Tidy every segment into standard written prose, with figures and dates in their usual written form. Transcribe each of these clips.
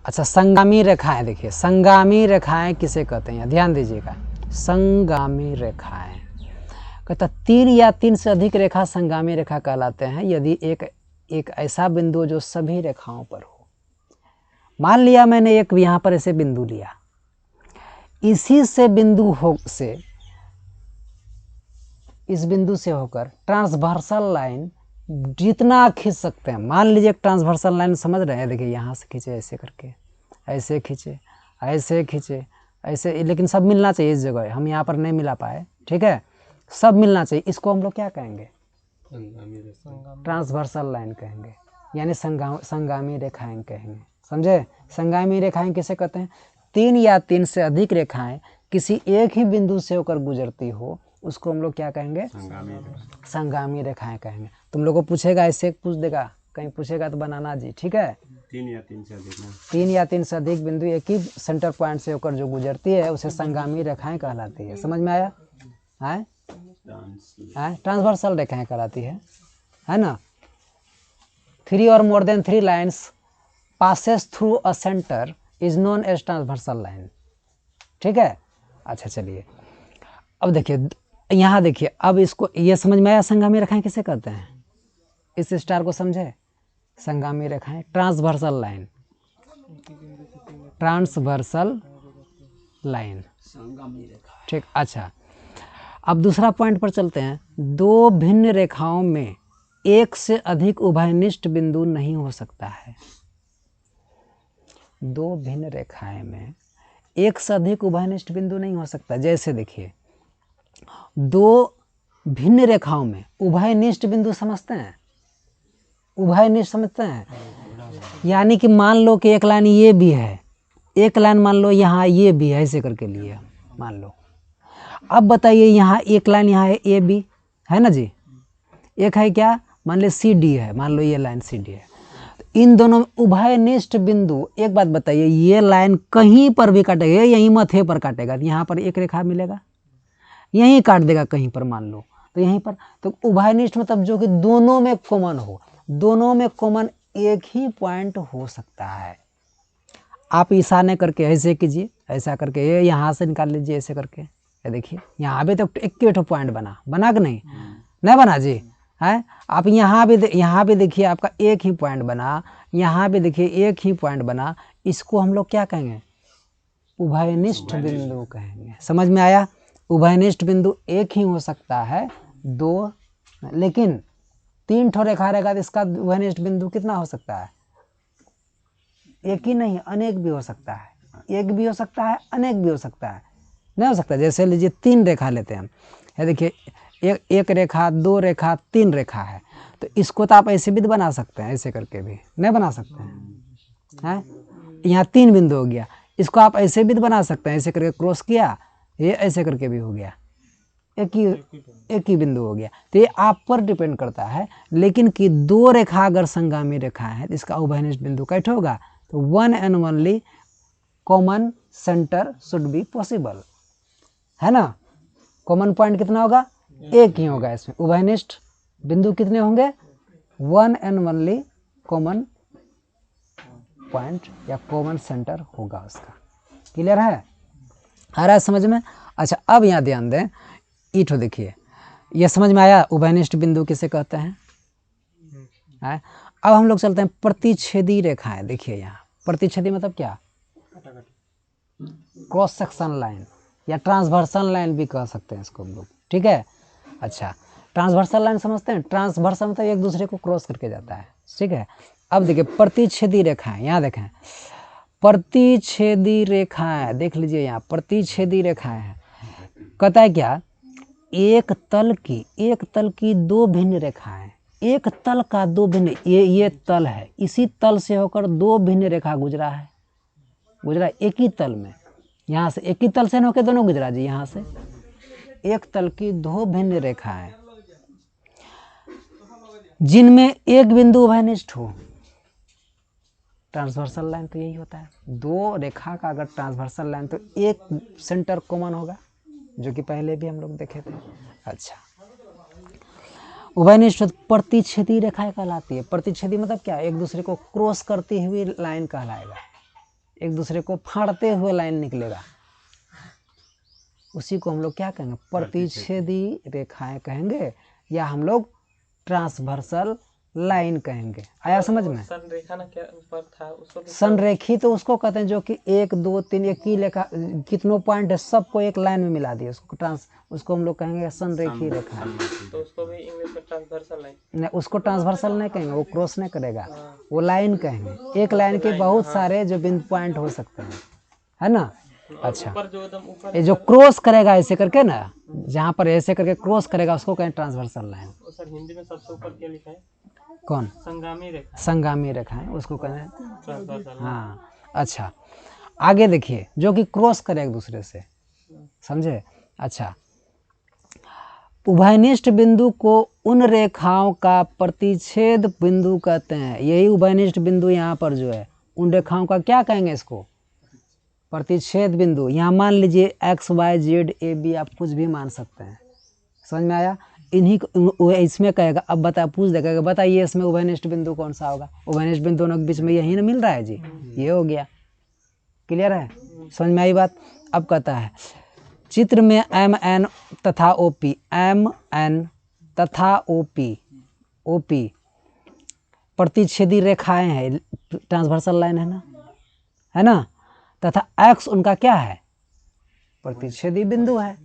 अच्छा, संगामी रेखाएं देखिए, संगामी रेखाएं किसे कहते हैं, ध्यान दीजिएगा। संगामी रेखाएं कहता 3 या 3 से अधिक रेखा संगामी रेखा कहलाते हैं यदि एक ऐसा बिंदु जो सभी रेखाओं पर हो। मान लिया मैंने एक यहाँ पर ऐसे बिंदु लिया, इसी से बिंदु हो से इस बिंदु से होकर ट्रांसवर्सल लाइन जितना खींच सकते हैं। मान लीजिए एक ट्रांसवर्सल लाइन समझ रहे हैं, देखिए यहाँ से खींचे ऐसे करके, ऐसे खींचे, ऐसे खींचे, ऐसे, लेकिन सब मिलना चाहिए इस जगह, हम यहाँ पर नहीं मिला पाए, ठीक है, सब मिलना चाहिए। इसको हम लोग क्या कहेंगे, ट्रांसवर्सल लाइन कहेंगे, यानी संगामी रेखाएं कहेंगे, समझे। संगामी रेखाएं किसे कहते हैं, 3 या 3 से अधिक रेखाएं किसी एक ही बिंदु से होकर गुजरती हो, उसको हम लोग क्या कहेंगे, संगामी रेखाएं कहेंगे। तुम लोगों को पूछेगा, ऐसे पूछ देगा, कहीं पूछेगा तो बनाना जी, ठीक है। 3 या 3 से अधिक, 3 या 3 से अधिक बिंदु एक ही सेंटर पॉइंट से होकर जो गुजरती है उसे संगामी रेखाएं कहलाती है। समझ में आया है, ट्रांसवर्सल रेखाएं कहलाती है ना। 3 और more than 3 lines passes through a centre is known as transversal line, ठीक है। अच्छा चलिए, अब देखिए यहाँ देखिए, अब इसको ये समझ में आया संगामी रेखाएं किसे कहते हैं, इस स्टार को समझे। संगामी रेखाएं ट्रांसवर्सल लाइन, ट्रांसवर्सल लाइन, ठीक। अच्छा, अब दूसरा पॉइंट पर चलते हैं। 2 भिन्न रेखाओं में एक से अधिक उभयनिष्ठ बिंदु नहीं हो सकता है। 2 भिन्न रेखाएं में एक से अधिक उभयनिष्ठ बिंदु नहीं हो सकता। जैसे देखिए, 2 भिन्न रेखाओं में उभयनिष्ठ बिंदु समझते हैं, उभयनिष्ठ समझते हैं, यानी कि मान लो कि एक लाइन ये भी है, एक लाइन मान लो यहाँ ये भी है, ऐसे करके लिए मान लो। अब बताइए यहाँ एक लाइन यहाँ है ए बी है ना जी, एक है क्या, मान लो सी डी है, मान लो ये लाइन सी डी है। तो इन दोनों में उभयनिष्ठ बिंदु, एक बात बताइए, ये लाइन कहीं पर भी काटेगा, यहीं मथे पर काटेगा, यहाँ पर एक रेखा मिलेगा, यहीं काट देगा कहीं पर मान लो, तो यहीं पर। तो उभयनिष्ठ मतलब जो कि दोनों में कॉमन हो, दोनों में कॉमन एक ही पॉइंट हो सकता है। आप इशारे करके ऐसे कीजिए, ऐसा करके ये यहाँ से निकाल लीजिए, ऐसे करके, ये देखिए यहाँ भी तो एक पॉइंट बना कि नहीं, नहीं बना जी है। आप यहाँ भी देखिए आपका एक ही पॉइंट बना, यहाँ भी देखिए एक ही पॉइंट बना, इसको हम लोग क्या कहेंगे, उभयनिष्ठ बिंदु कहेंगे। समझ में आया, उभयनिष्ठ बिंदु एक ही हो सकता है, 2, लेकिन 3 ठो रेखा रहेगा तो इसका उभयनिष्ठ बिंदु कितना हो सकता है, एक ही नहीं, अनेक भी हो सकता है, एक भी हो सकता है, अनेक भी हो सकता है, नहीं हो सकता। जैसे लीजिए 3 रेखा लेते हैं हम, ये देखिए एक रेखा, 2 रेखा, 3 रेखा है, तो इसको तो आप ऐसे भी बना सकते हैं, ऐसे करके भी नहीं बना सकते हैं, यहाँ 3 बिंदु हो गया, इसको आप ऐसे भी बना सकते हैं, ऐसे करके क्रॉस किया, ये ऐसे करके भी हो गया, एक ही बिंदु हो गया। तो ये आप पर डिपेंड करता है, लेकिन कि 2 रेखा अगर संगामी रेखा है तो इसका उभयनिष्ठ बिंदु कैसे होगा, तो 1 and only common centre should be possible, है ना। कॉमन पॉइंट कितना होगा, एक ही होगा। इसमें उभयनिष्ठ बिंदु कितने होंगे, 1 and only कॉमन पॉइंट या कॉमन सेंटर होगा उसका। क्लियर है, आ रहा है समझ में। अच्छा, अब यहाँ ध्यान दें, ईठो देखिए, ये समझ में आया उभयनिष्ठ बिंदु किसे कहते हैं। अब हम लोग चलते हैं प्रतिच्छेदी रेखाएं। देखिए यहाँ प्रतिच्छेदी मतलब क्या, क्रॉस सेक्शन लाइन या ट्रांसवर्सल लाइन भी कह सकते हैं इसको हम लोग, ठीक है। अच्छा, ट्रांसवर्सल लाइन समझते हैं, ट्रांसवर्सल मतलब एक दूसरे को क्रॉस करके जाता है, ठीक है। अब देखिए प्रतिच्छेदी रेखाएं, यहाँ देखें प्रतिच्छेदी रेखाएं, देख लीजिए यहाँ प्रतिच्छेदी रेखाएं हैं। कहता है क्या, एक तल की 2 भिन्न रेखाएं, एक तल का 2 भिन्न, ये तल है, इसी तल से होकर 2 भिन्न रेखा गुजरा एक ही तल में, यहाँ से एक ही तल से न होकर दोनों गुजरा जी, यहाँ से एक तल की 2 भिन्न रेखाएं जिनमें एक बिंदु उभयनिष्ठ हो। ट्रांसवर्सल लाइन तो यही होता है, 2 रेखा का अगर ट्रांसवर्सल लाइन तो एक सेंटर कॉमन होगा, जो कि पहले भी हम लोग देखे थे। अच्छा, उभयनिष्ठ प्रतिच्छेदी रेखाएं कहलाती है। प्रतिच्छेदी मतलब क्या, एक दूसरे को क्रॉस करती हुई लाइन कहलाएगा, एक दूसरे को फाड़ते हुए लाइन निकलेगा, उसी को हम लोग क्या कहेंगे, प्रतिच्छेदी रेखाएं कहेंगे, या हम लोग ट्रांसवर्सल लाइन कहेंगे। आया समझ में? संरेखा ना क्या पर था उसको संरेखी तो उसको कहते हैं जो कि 1 2 3 एक ही लेखा कितनों पॉइंट है सबको एक लाइन में मिला दिए, उसको हम लोग कहेंगे संरेखी रेखा। तो उसको भी इंग्लिश में ट्रांसवर्सल लाइन नहीं, उसको ट्रांसवर्सल नहीं कहेंगे, वो क्रॉस नहीं करेगा, वो लाइन कहेंगे। एक लाइन के बहुत सारे जो बिंदु पॉइंट हो सकते हैं, है ना। अच्छा, ऊपर जो एकदम ऊपर ये जो क्रॉस करेगा ऐसे करके ना, जहाँ पर ऐसे करके क्रॉस करेगा उसको कहें ट्रांसवर्सल लाइन। सर हिंदी में सबसे ऊपर क्या लिखा है? कौन? संगामी रेखा। संगामी रेखा है, उसको कहें ट्रांसवर्सल। हाँ। अच्छा, आगे देखिए, जो कि क्रॉस करे एक दूसरे से, समझे। अच्छा, उभयनिष्ठ बिंदु को उन रेखाओं का प्रतिच्छेद बिंदु कहते हैं। यही उभयनिष्ठ बिंदु यहाँ पर जो है, उन रेखाओं का क्या कहेंगे इसको, प्रतिच्छेद बिंदु। यहाँ मान लीजिए X Y Z A B, आप कुछ भी मान सकते हैं, समझ में आया। इन्हीं को इसमें कहेगा, अब बता पूछ देगा, बताइए इसमें उभयनिष्ठ बिंदु कौन सा होगा। उभयनिष्ठ बिंदु दोनों के बीच में यही ना मिल रहा है जी, ये हो गया। क्लियर है, समझ में आई बात। अब कहता है चित्र में एम एन तथा ओ पी, एम एन तथा ओ पी प्रतिच्छेदी रेखाएं हैं, ट्रांसवर्सल लाइन है ना, तथा एक्स उनका क्या है, प्रतिच्छेदी बिंदु है,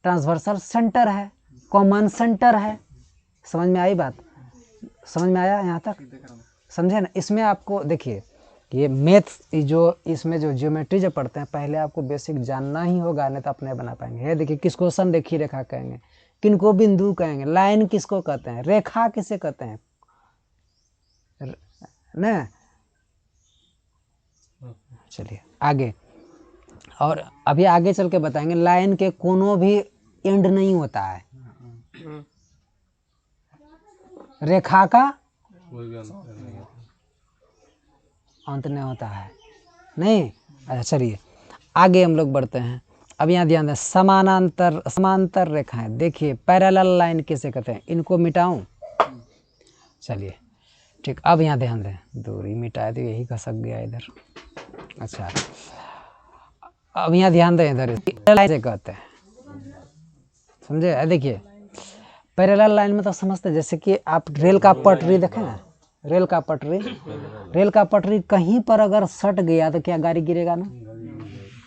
ट्रांसवर्सल सेंटर है, कॉमन सेंटर है। समझ में आई बात, समझ में आया यहाँ तक, समझे ना। इसमें आपको देखिए, ये मैथ जो इसमें जो ज्योमेट्री जो पढ़ते हैं, पहले आपको बेसिक जानना ही होगा, नहीं तो अपने बना पाएंगे। ये देखिए, किसको संरेखी रेखा कहेंगे, किनको बिंदु कहेंगे, लाइन किसको कहते हैं, रेखा किसे कहते हैं ना। चलिए आगे, और अभी आगे चल के बताएंगे, लाइन के कोनों भी एंड नहीं होता है, रेखा का अंत नहीं होता है, नहीं। अच्छा चलिए आगे हम लोग बढ़ते हैं। अब यहाँ ध्यान दें, समांतर रेखाएं, देखिए पैरेलल लाइन किसे कहते हैं, इनको मिटाऊं। चलिए ठीक, अब यहाँ ध्यान दें, दूरी मिटाए तो यही खसक गया इधर। अच्छा, अब यहाँ ध्यान दें, इधर लाइन से कहते हैं, समझे। देखिए पैरेलल लाइन में तो समझते हैं, जैसे कि आप रेल का पटरी देखें ना, रेल का पटरी कहीं पर अगर सट गया तो क्या गाड़ी गिरेगा ना,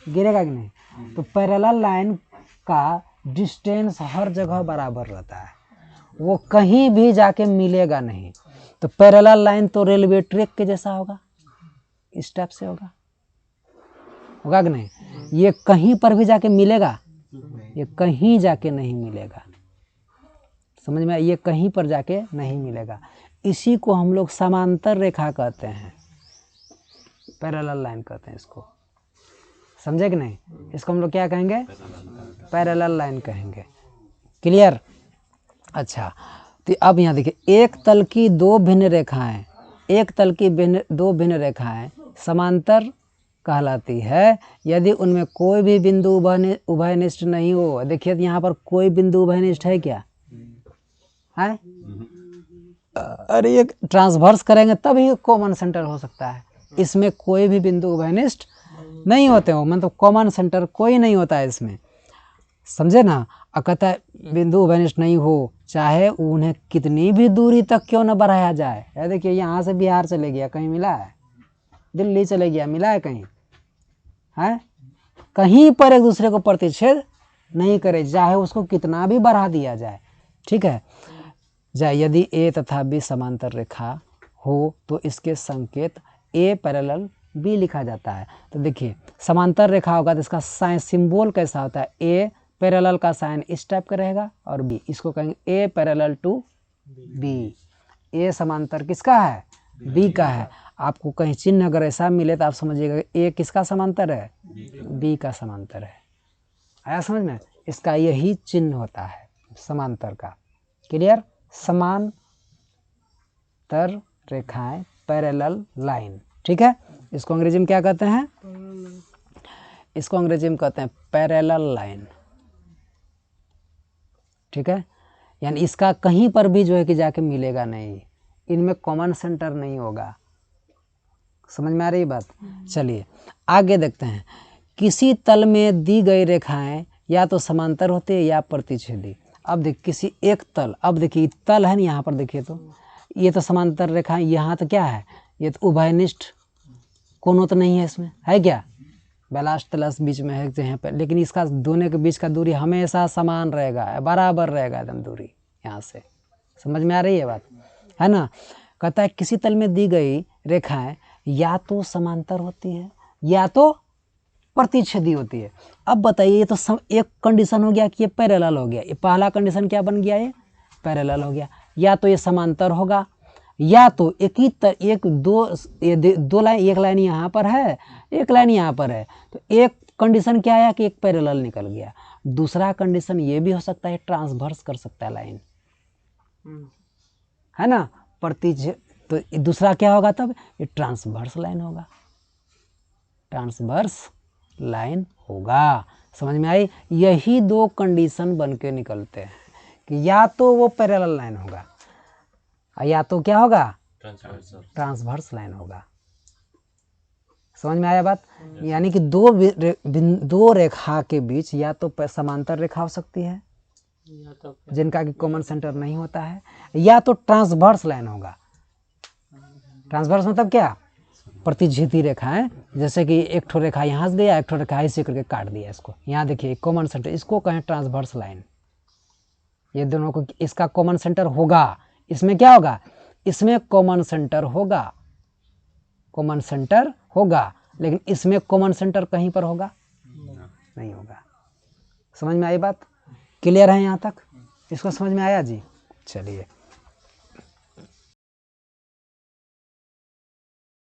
गिरेगा कि नहीं। तो पैरेलल लाइन का डिस्टेंस हर जगह बराबर रहता है, वो कहीं भी जाके मिलेगा नहीं। तो पैरेलल लाइन तो रेलवे ट्रैक के जैसा होगा, इस टाइप से होगा कि नहीं। ये कहीं पर भी जाके मिलेगा, ये कहीं जाके नहीं मिलेगा, समझ में। ये कहीं पर जाके नहीं मिलेगा, इसी को हम लोग समांतर रेखा कहते हैं, पैरेलल लाइन कहते हैं इसको, समझे कि नहीं। इसको हम लोग क्या कहेंगे, पैरेलल लाइन कहेंगे। क्लियर। अच्छा, तो अब यहाँ देखिए, एक तल की दो भिन्न रेखाएं समांतर कहलाती है यदि उनमें कोई भी बिंदु उभयनिष्ठ नहीं हो। देखिए यहाँ पर कोई बिंदु उभयनिष्ठ है क्या, है? अरे ये ट्रांसवर्स करेंगे तभी कॉमन सेंटर हो सकता है, इसमें कोई भी बिंदु उभयनिष्ठ नहीं होते हो, मतलब कॉमन सेंटर कोई नहीं होता है इसमें, समझे ना। कहता है बिंदु उभयनिष्ठ नहीं हो, चाहे उन्हें कितनी भी दूरी तक क्यों न बढ़ाया जाए। है देखिए, यहाँ से बिहार चले गया, कहीं मिला है, दिल्ली चले गया, मिला है कहीं, है कहीं पर एक दूसरे को प्रतिच्छेद नहीं करे, चाहे उसको कितना भी बढ़ा दिया जाए, ठीक है। यदि ए तथा बी समांतर रेखा हो तो इसके संकेत ए पैरेलल बी लिखा जाता है। तो देखिए समांतर रेखा होगा तो इसका साइन सिंबल कैसा होता है, ए पैरेलल का साइन इस टाइप का रहेगा, और बी इसको कहेंगे ए पैरेलल टू बी। ए समांतर किसका है, बी का है। आपको कहीं चिन्ह अगर ऐसा मिले तो आप समझिएगा ए किसका समांतर है, बी का समांतर है। आया समझ में, इसका यही चिन्ह होता है समांतर का। क्लियर। समांतर रेखाएं, पैरेलल लाइन, ठीक है। इसको अंग्रेजी में क्या कहते हैं, इसको अंग्रेजी में कहते हैं पैरेलल लाइन, ठीक है। यानी इसका कहीं पर भी जो है कि जाके मिलेगा नहीं, इनमें कॉमन सेंटर नहीं होगा, समझ में आ रही बात? चलिए आगे देखते हैं। किसी तल में दी गई रेखाएं या तो समांतर होती है या प्रतिच्छेदी। अब देख किसी एक तल, अब देखिए तल है ना, यहाँ पर देखिए तो ये तो समांतर रेखाएं, यहाँ तो क्या है, ये तो उभयनिष्ठ कोनों तो नहीं है, इसमें है क्या, बैलास्ट तलस बीच में है यहाँ पर, लेकिन इसका दोनों के बीच का दूरी हमेशा समान रहेगा, बराबर रहेगा एकदम दूरी यहाँ से। समझ में आ रही है बात, है ना? कहता है किसी तल में दी गई रेखाएं या तो समांतर होती है या तो प्रतिच्छेदी होती है। अब बताइए, ये तो एक कंडीशन हो गया कि ये पैरेलल हो गया, ये पहला कंडीशन क्या बन गया, ये पैरेलल हो गया। या तो ये समांतर होगा या तो दो लाइन, एक लाइन यहाँ पर है, एक लाइन यहाँ पर है, तो एक कंडीशन क्या आया कि एक पैरेलल निकल गया। दूसरा कंडीशन ये भी हो सकता है ट्रांसवर्स कर सकता है लाइन, है ना, तो दूसरा क्या होगा तब, ये ट्रांसवर्स लाइन होगा, ट्रांसवर्स लाइन होगा। समझ में आई? यही दो कंडीशन बन के निकलते हैं कि या तो वो पैरेलल लाइन होगा या तो क्या होगा, ट्रांसवर्स लाइन होगा। समझ में आया बात? यानी कि दो रेखा के बीच या तो समांतर रेखा हो सकती है जिनका कि कॉमन सेंटर नहीं होता है, या तो ट्रांसवर्स लाइन होगा। ट्रांसवर्स मतलब क्या, प्रतिच्छेदी रेखा है, जैसे कि एक ठो रेखा यहाँ से गया, एक ठो रेखा ऐसे करके काट दिया इसको, यहाँ देखिए कॉमन सेंटर, इसको कहें ट्रांसवर्स लाइन। ये दोनों को, इसका कॉमन सेंटर होगा, इसमें क्या होगा, इसमें कॉमन सेंटर होगा, कॉमन सेंटर होगा, लेकिन इसमें कॉमन सेंटर कहीं पर होगा नहीं होगा। समझ में आई बात? क्लियर है यहाँ तक? इसको समझ में आया जी? चलिए